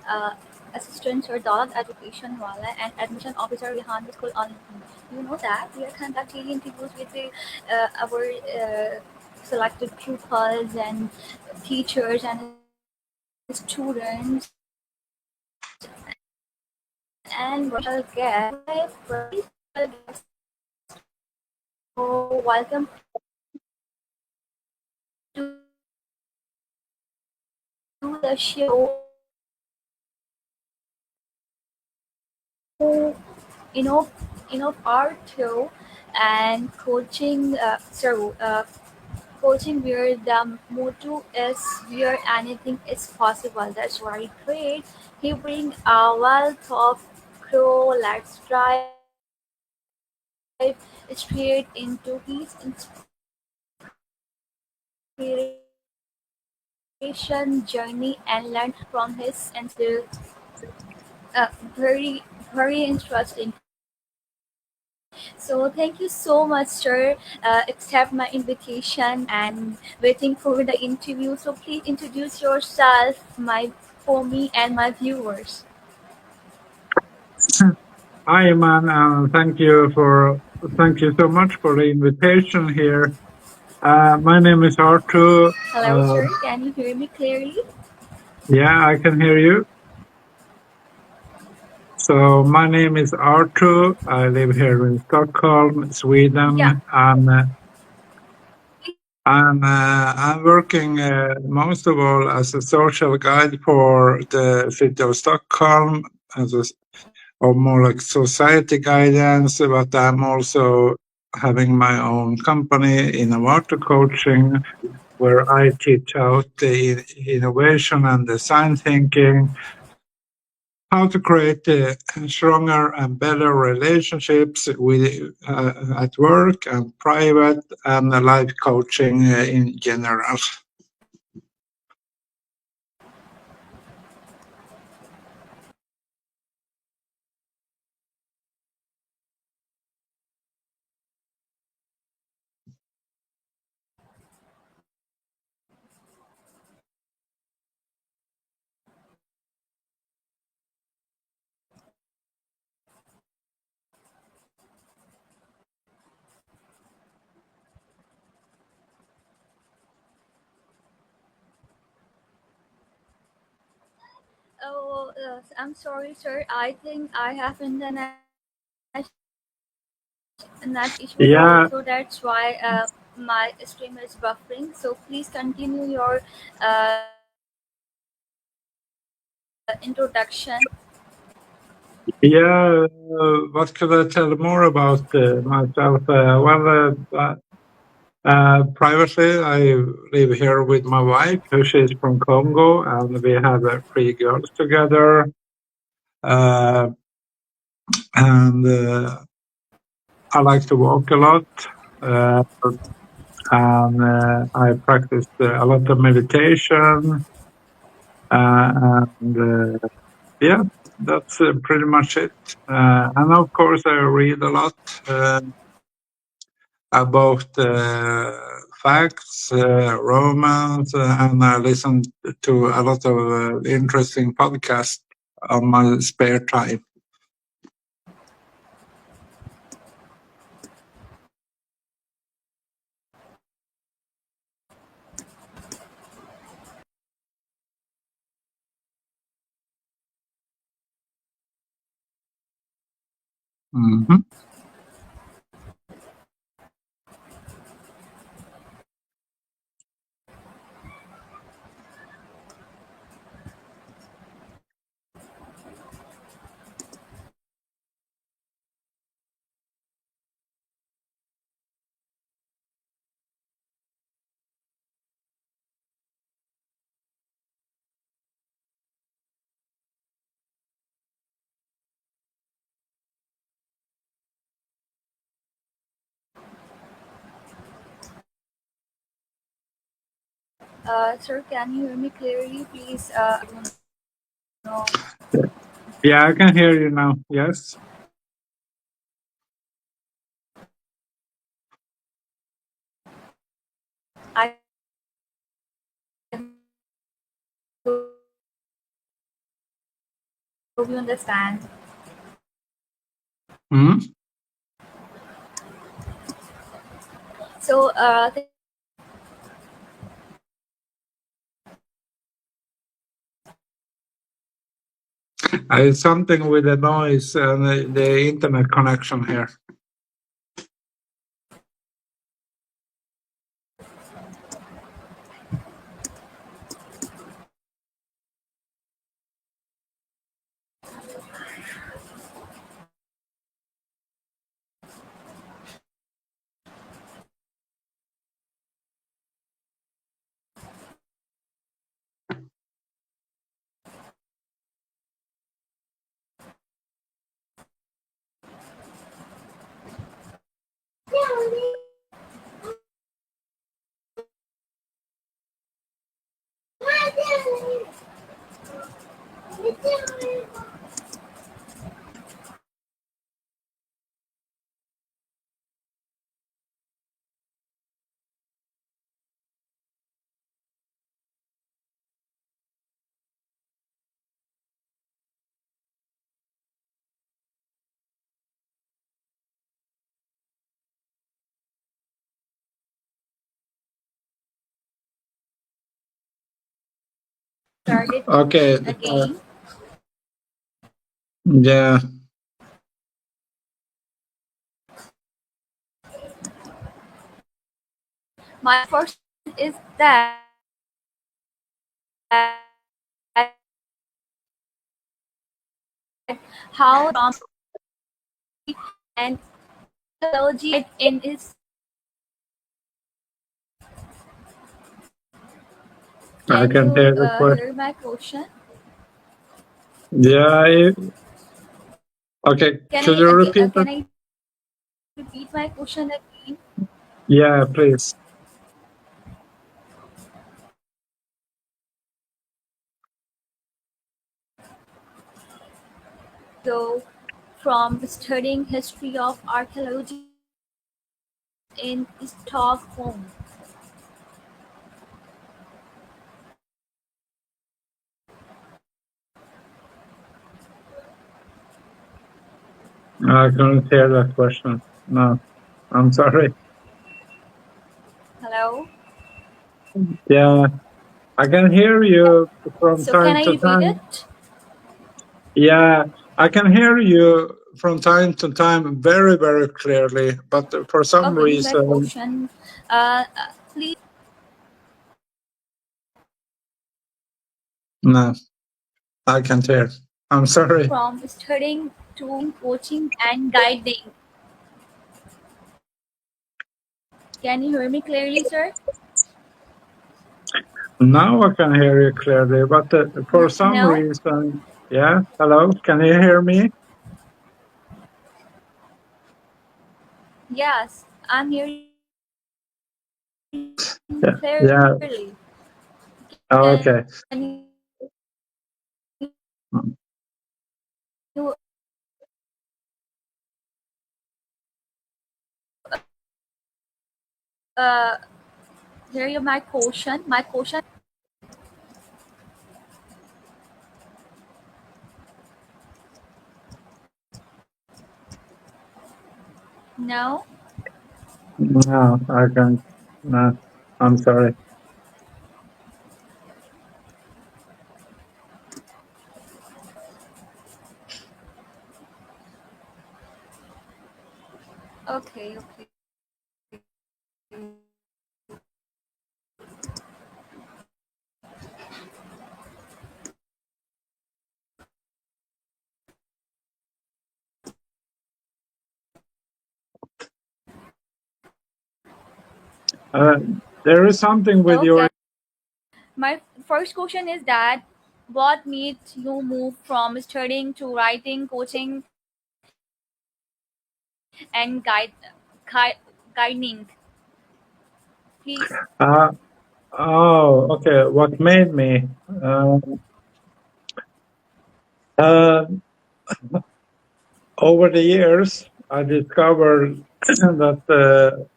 uh, assistant or dog education wala and admission officer behind the school on. You know that we are conducting interviews with our selected pupils and teachers and students and special guest. Very special guest. So welcome to the show. You know, Arto and coaching. Coaching where the motto is where anything is possible. That's very great. He brings a wealth of crow. Let's drive straight into his inspiration journey and learn from his very interesting. So thank you so much, sir. Accept my invitation and waiting for the interview. So please introduce yourself, my for me and my viewers. Hi, Iman, and thank you so much for the invitation here. My name is Arto. Hello, sir. Can you hear me clearly? Yeah, I can hear you. So my name is Arto. I live here in Stockholm, Yeah. Sweden, and I'm working most of all as a social guide for the city of Stockholm, or more like society guidance. But I'm also having my own company in water coaching, where I teach out the innovation and design thinking, how to create stronger and better relationships with at work and private and life coaching in general. Oh, I'm sorry, sir. I think I have internet issue, Yeah, so that's why my stream is buffering. So please continue your uh, introduction. yeah. What could I tell more about myself? Privately, I live here with my wife, who she's from Congo, and we have three girls together. Uh, and I like to walk a lot, uh, and I practice a lot of meditation, and yeah, that's pretty much it. And of course, I read a lot about facts, romance, and I listen to a lot of interesting podcasts on my spare time. Mhm. Sir, can you hear me clearly, please? I don't know. Yeah, I can hear you now. Yes. I hope you understand. Hmm? So, It's something with the noise and the internet connection here. started Okay. again. Yeah. My first is that how from and technology in his. I Can can you hear the question. hear my question? Yeah. Okay. Could you repeat it? Can I repeat my question again? Yeah, please. So, from studying history of archaeology in Stockholm. I couldn't hear that question. No, I'm sorry. Hello. Yeah, I can hear you from So can time I to repeat time. it? Yeah, I can hear you from time to time very, very clearly, but for some Okay, this is my reason, question. Please, no, I can't hear. I'm sorry. from studying to coaching and guiding. Can you hear me clearly, sir? Now I can hear you clearly, but for some No. reason, yeah, hello, can you hear me? Yes, I'm hearing Yeah, yeah, clearly. okay. Can you uh, hear you my question? My question. No. No, I can't. No, I'm sorry. Okay. Okay. Uh, there is something with your. Okay. My first question is that what made you move from studying to writing, coaching, and guiding? Please. Uh, oh, okay. What made me? Uh, uh, over the years, I discovered that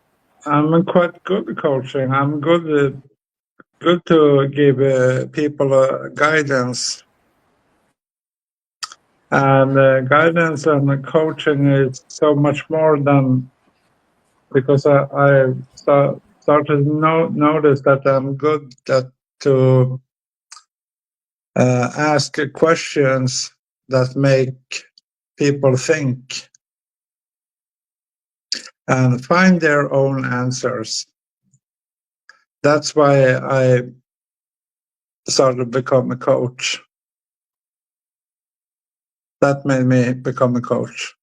I'm quite good at coaching. I'm good to give people guidance. And guidance and coaching is so much more than, because I started to notice that I'm good to ask questions that make people think and find their own answers. That's why I started to become a coach. That made me become a coach.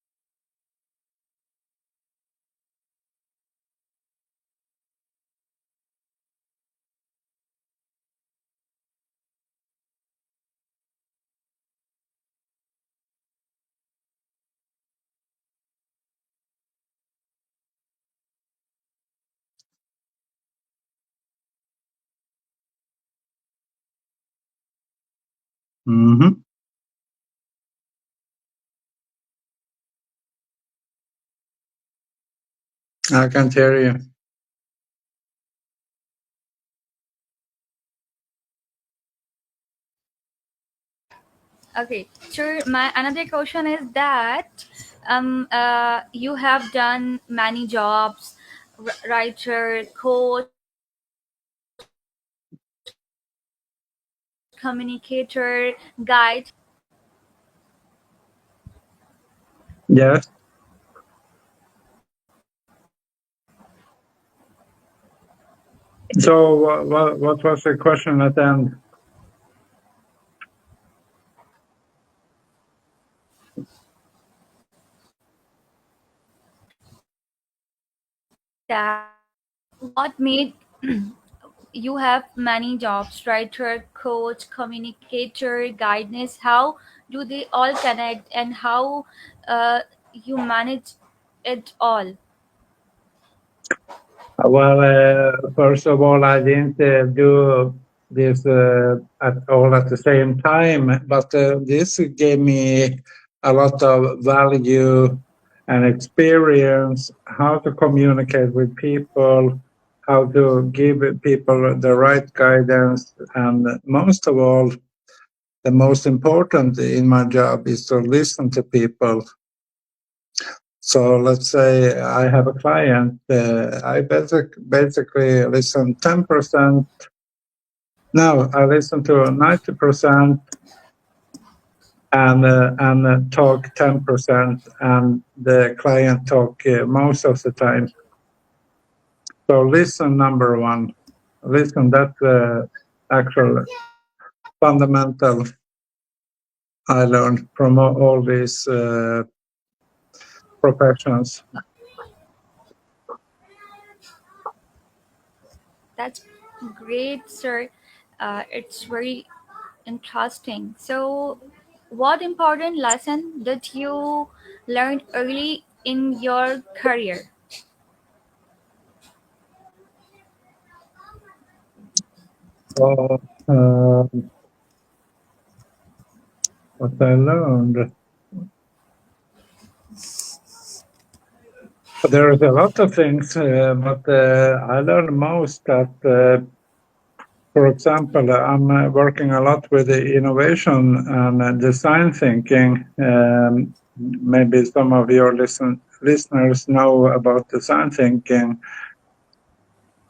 Mm-hmm. I can't hear you. Okay, sure. My another question is that you have done many jobs, writer, coach, communicator, guide. Yes. So what was the question at the end? That what made you have many jobs, writer, coach, communicator, guidance. How do they all connect, and how you manage it all? First of all, I didn't do this at the same time, but this gave me a lot of value and experience, how to communicate with people, how to give people the right guidance, and most of all, the most important in my job is to listen to people. So let's say I have a client, I basically listen 10%. No, I listen to 90% and talk 10%, and the client talk most of the time. So listen, number one. Listen, that's actual fundamental I learned from all these professions. That's great, sir. It's very interesting. So, what important lesson did you learn early in your career? So, what I learned, there is a lot of things, but I learned most that, for example, I'm working a lot with the innovation and design thinking. Maybe some of your listeners know about design thinking,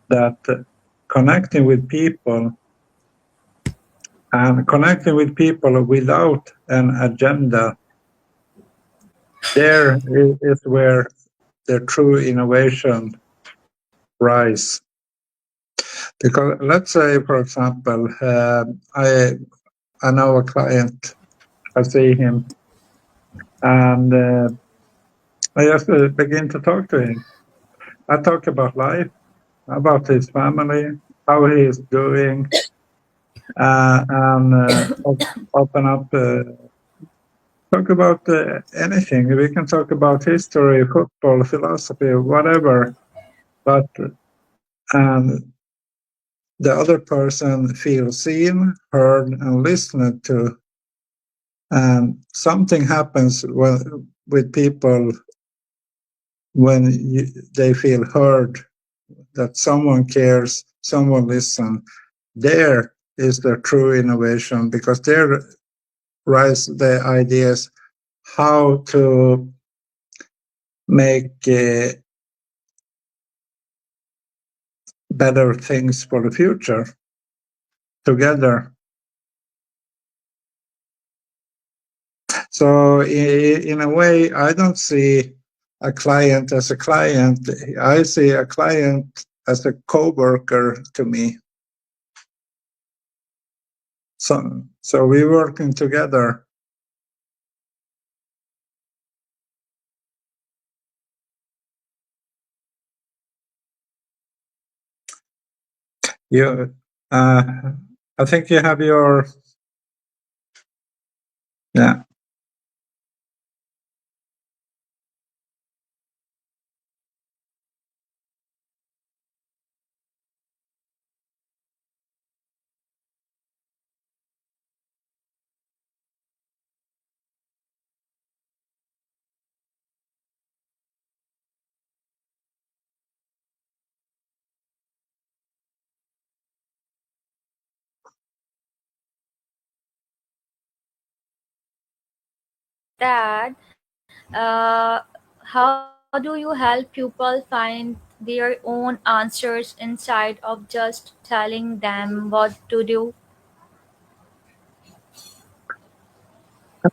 that connecting with people and connecting with people without an agenda, there is where the true innovation rise. Because let's say, for example, I know a client, I see him, and I just begin to talk to him. I talk about life, about his family, how he is doing, and open up, talk about anything. We can talk about history, football, philosophy, whatever. But the other person feels seen, heard, and listened to. And something happens with people when they feel heard, that someone cares, someone listens. There is the true innovation, because there rise the ideas how to make better things for the future together. So in a way, I don't see a client as a client. I see a client as a co-worker to me. So we're working together. You, I think you have your, yeah. Dad, how do you help people find their own answers inside of just telling them what to do?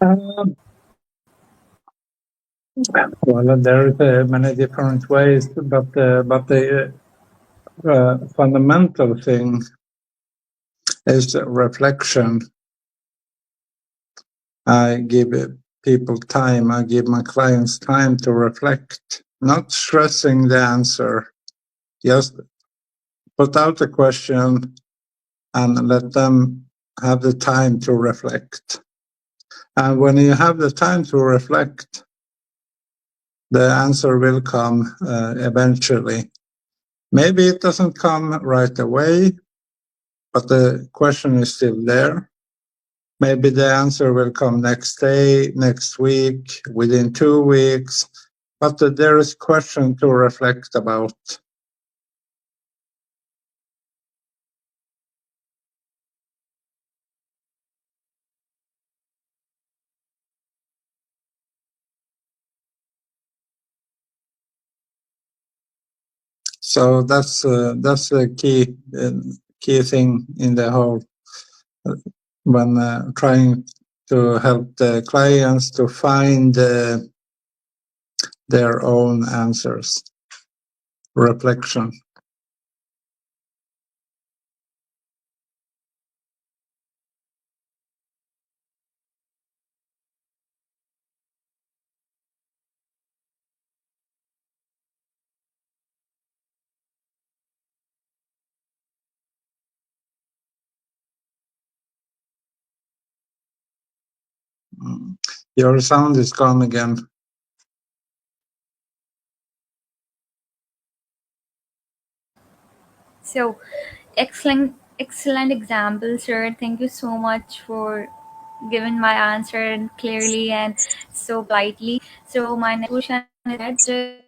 Um, well, there is many different ways, but the fundamental thing is reflection. I give people time. I give my clients time to reflect, not stressing the answer. Just put out the question and let them have the time to reflect. And when you have the time to reflect, the answer will come eventually. Maybe it doesn't come right away, but the question is still there. Maybe the answer will come next day, next week, within 2 weeks, but there is question to reflect about. So that's the key thing in the whole when trying to help the clients to find their own answers. Reflection. Your sound is gone again. So, excellent example, sir. Thank you so much for giving my answer clearly and so politely. So, my next question is that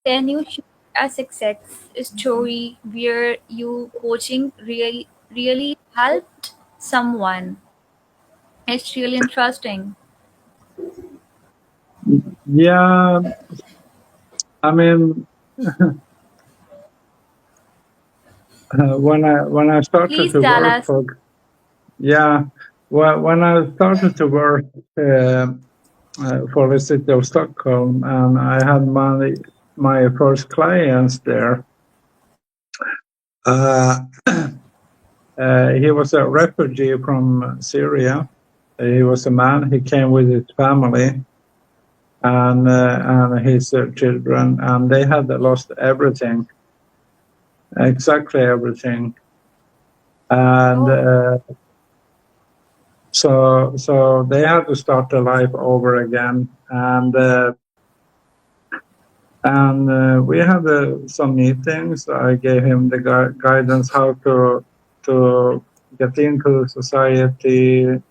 can you share a success story where you coaching really helped someone? It's really interesting. Yeah, I mean, when I started Please to tell work us. for, yeah, when I started to work for the city of Stockholm, and I had my first clients there. He was a refugee from Syria. He was a man. He came with his family and his children, and they had lost everything, exactly everything. And Oh, so they had to start their life over again. And we had some meetings. I gave him the guidance how to get into society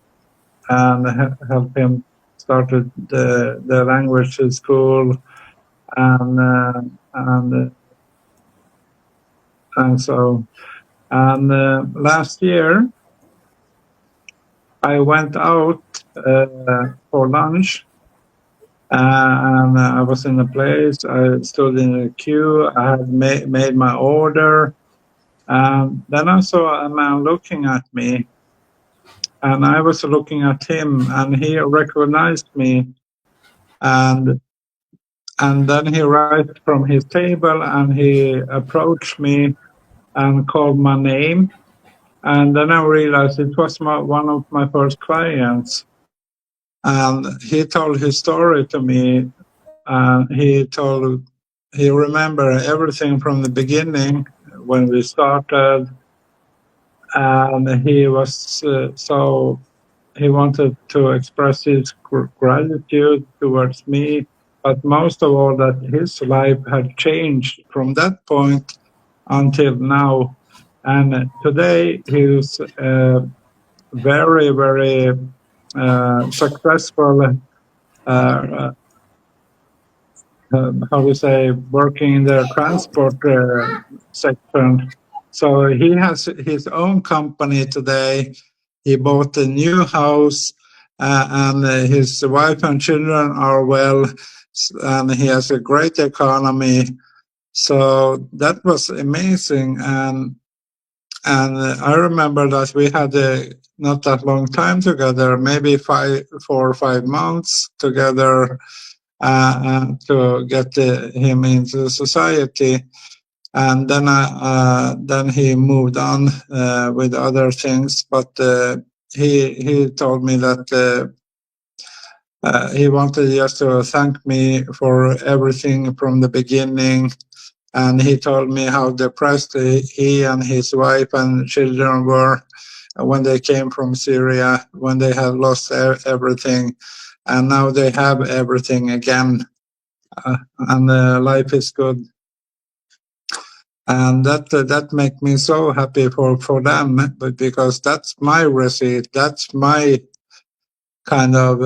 and help him start the language school and uh, and and so last year I went out for lunch And I was in a place. I stood in a queue. I had made my order. Then I saw a man looking at me, and I was looking at him, and he recognized me, and then he rose from his table and he approached me and called my name. And then I realized it was one of my first clients. And he told his story to me. And he remembered everything from the beginning when we started. And he was so he wanted to express his gratitude towards me, but most of all, that his life had changed from that point until now. And today he's very, very successful, uh, how do you say, working in the transport section. So he has his own company today. He bought a new house, and his wife and children are well, and he has a great economy. So that was amazing, and I remember that we had not that long time together, maybe 4 or 5 months together, to get him into society. And then he moved on with other things. But he told me that he wanted just to thank me for everything from the beginning. And he told me how depressed he and his wife and children were when they came from Syria, when they had lost everything. And now they have everything again. And life is good, and that make me so happy for them, but because that's my receipt, that's my kind of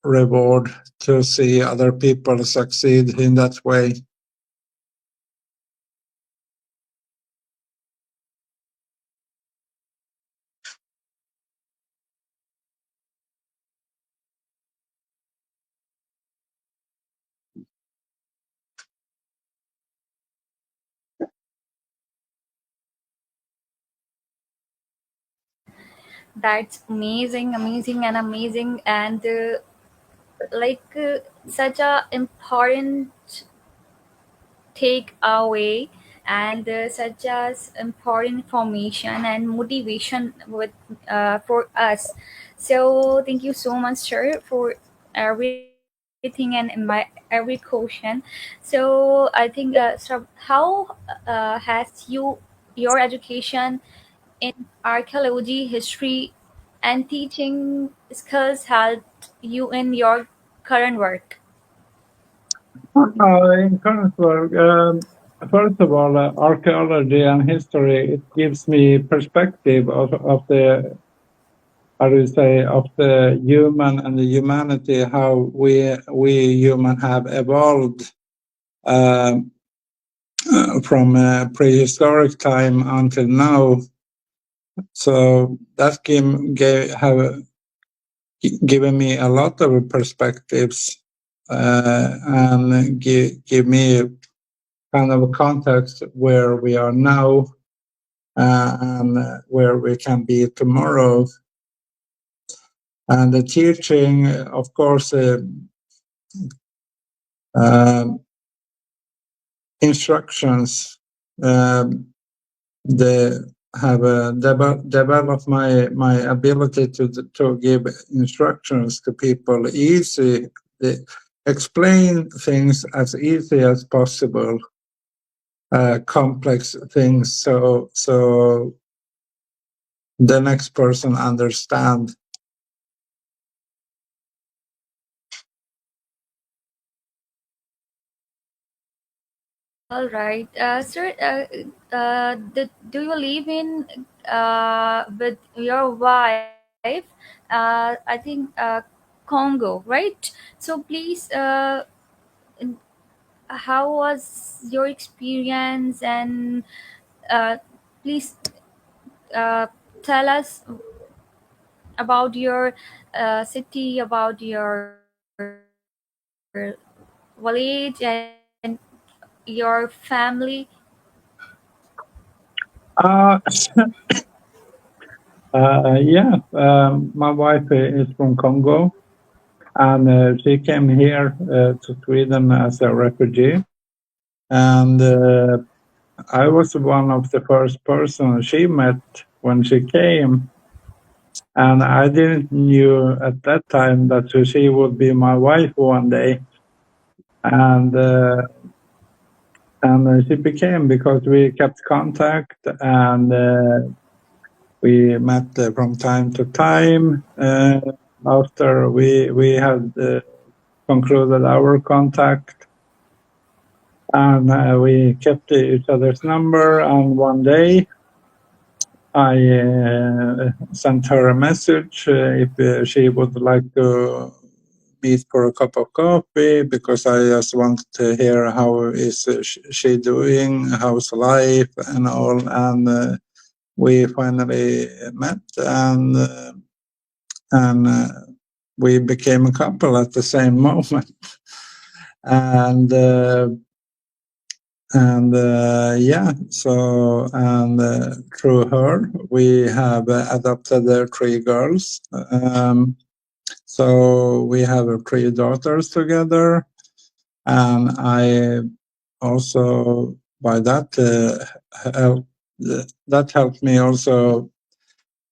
reward, to see other people succeed in that way. That's amazing, amazing, and amazing, and such a important take away, and such as important information and motivation with for us. So thank you so much, sir, for everything and my every question. So I think, how has your education in archaeology, history, and teaching skills helped you in your current work? In current work, first of all, archaeology and history, it gives me perspective of the, how do you say, of the human and the humanity, how we human have evolved. Um, from prehistoric time until now. So that have given me a lot of perspectives, and give me kind of a context where we are now, and where we can be tomorrow. And the teaching, of course, um, instructions. They have developed my ability to give instructions to people easy, they explain things as easy as possible, complex things, so the next person understand. All right, sir. Do you live in with your wife? I think Congo, right? So please, how was your experience? And please tell us about your city, about your village and your family? Uh, yeah, my wife is from Congo, and she came here to Sweden as a refugee. And I was one of the first person she met when she came. And I didn't knew at that time that she would be my wife one day. And she became, because we kept contact, and we met from time to time. After we had concluded our contact, and we kept each other's number. And one day I sent her a message if she would like to meet for a cup of coffee, because I just wanted to hear how is she doing, how's life and all. And we finally met, and we became a couple at the same moment. And yeah, so, and through her we have adopted 3 girls. So we have 3 daughters together, and I also, by that helped me also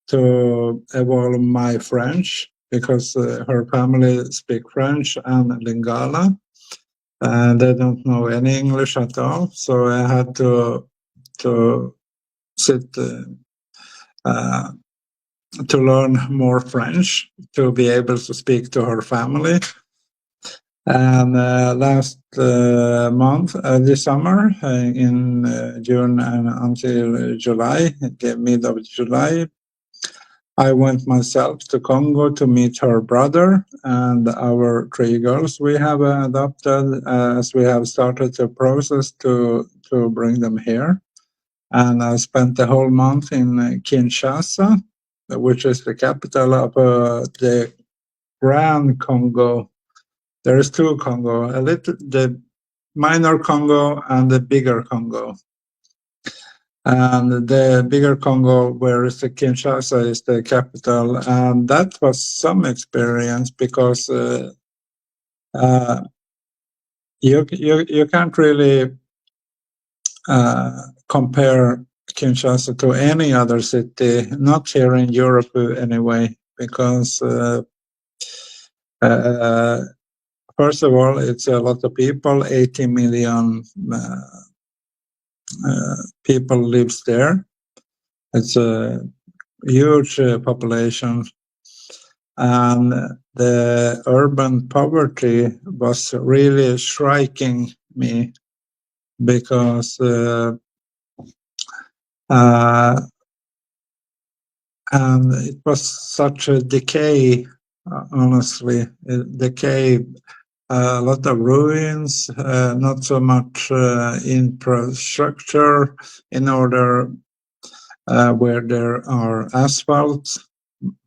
to evolve my French, because her family speak French and Lingala, and they don't know any English at all. So I had to sit to learn more French to be able to speak to her family. And last month, this summer, in June and until July, the mid of July, I went myself to Congo to meet her brother and our 3 girls we have adopted, as we have started the process to bring them here. And I spent the whole month in Kinshasa, which is the capital of the Grand Congo. There is 2 Congo, the minor Congo and the bigger Congo. And the bigger Congo, where is the Kinshasa is the capital, and that was some experience, because you can't really compare Kinshasa to any other city, not here in Europe anyway, because first of all, it's a lot of people, 80 million people lives there. It's a huge population, and the urban poverty was really striking me, because and it was such a decay, honestly, decay, a lot of ruins, not so much infrastructure in order where there are asphalt.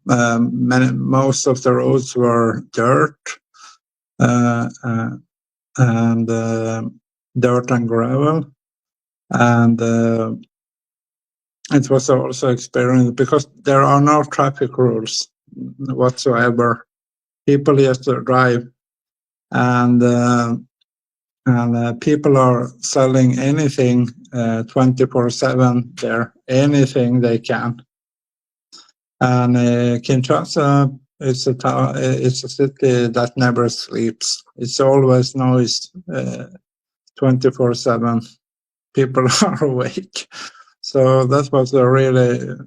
Most of the roads were dirt, and dirt and gravel, and it was also experienced because there are no traffic rules whatsoever. People just drive, and people are selling anything 24/7 there, anything they can. And Kinshasa is it's a city that never sleeps. It's always noise 24/7. People are awake. So that was a really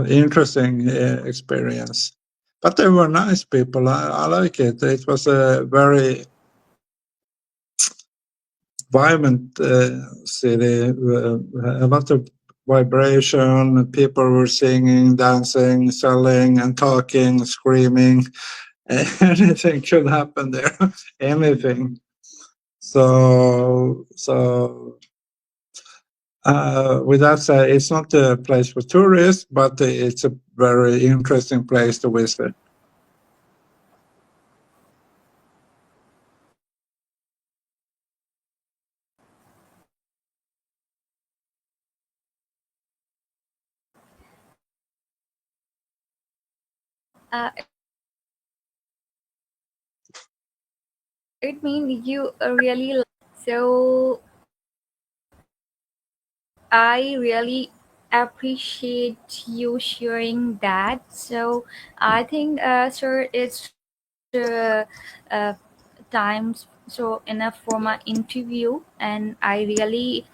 interesting experience. But they were nice people. I like it. It was a very vibrant city, a lot of vibration. People were singing, dancing, selling, and talking, screaming. Anything could happen there. Anything. So with that said, it's not a place for tourists, but it's a very interesting place to visit. It means you really so I really appreciate you sharing that. So I think, sir, it's times so enough for my interview, and I really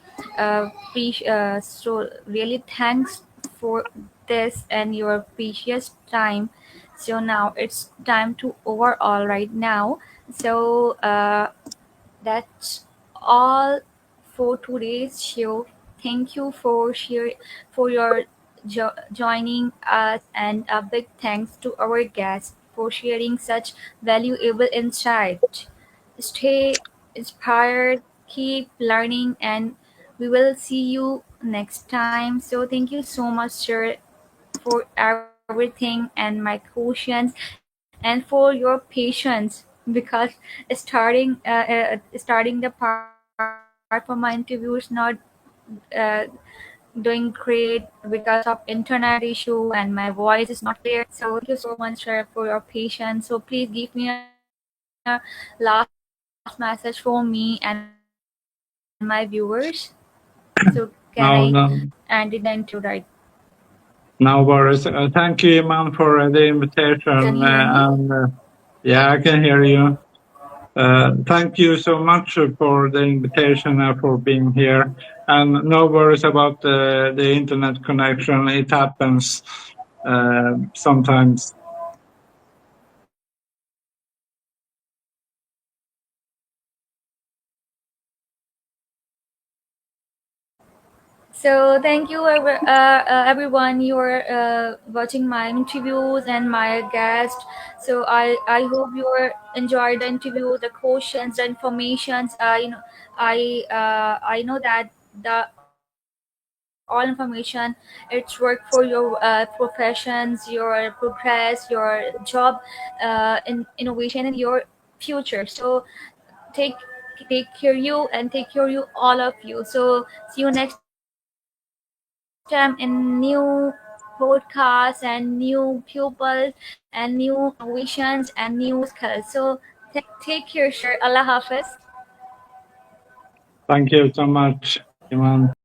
so really thanks for this and your precious time. So now it's time to overall right now. So that's all for today's show. Thank you for for your joining us, and a big thanks to our guests for sharing such valuable insight. Stay inspired, keep learning, and we will see you next time. So thank you so much, sir, for everything and my questions, and for your patience, because starting the part for my interview is not uh, doing great because of internet issue and my voice is not clear. So thank you so much, sir, for your patience. So please give me a last message for me and my viewers. So can I end the interview right? No, no, no worries. Thank you, Iman, for the Can invitation. you hear me? Yeah, I can hear you. Thank you so much for the invitation and for being here. And no worries about the internet connection. It happens sometimes. So thank you, everyone. You are watching my interviews and my guest. So I hope you are enjoyed the interview, the questions, the informations. I know that the all information it's work for your professions, your progress, your job, in innovation in your future. So take take care you and take care you all of you. So see you next time in new podcast and new pupils and new innovations and new skills. So take care, sir. Allah Hafiz. Thank you so much, Iman.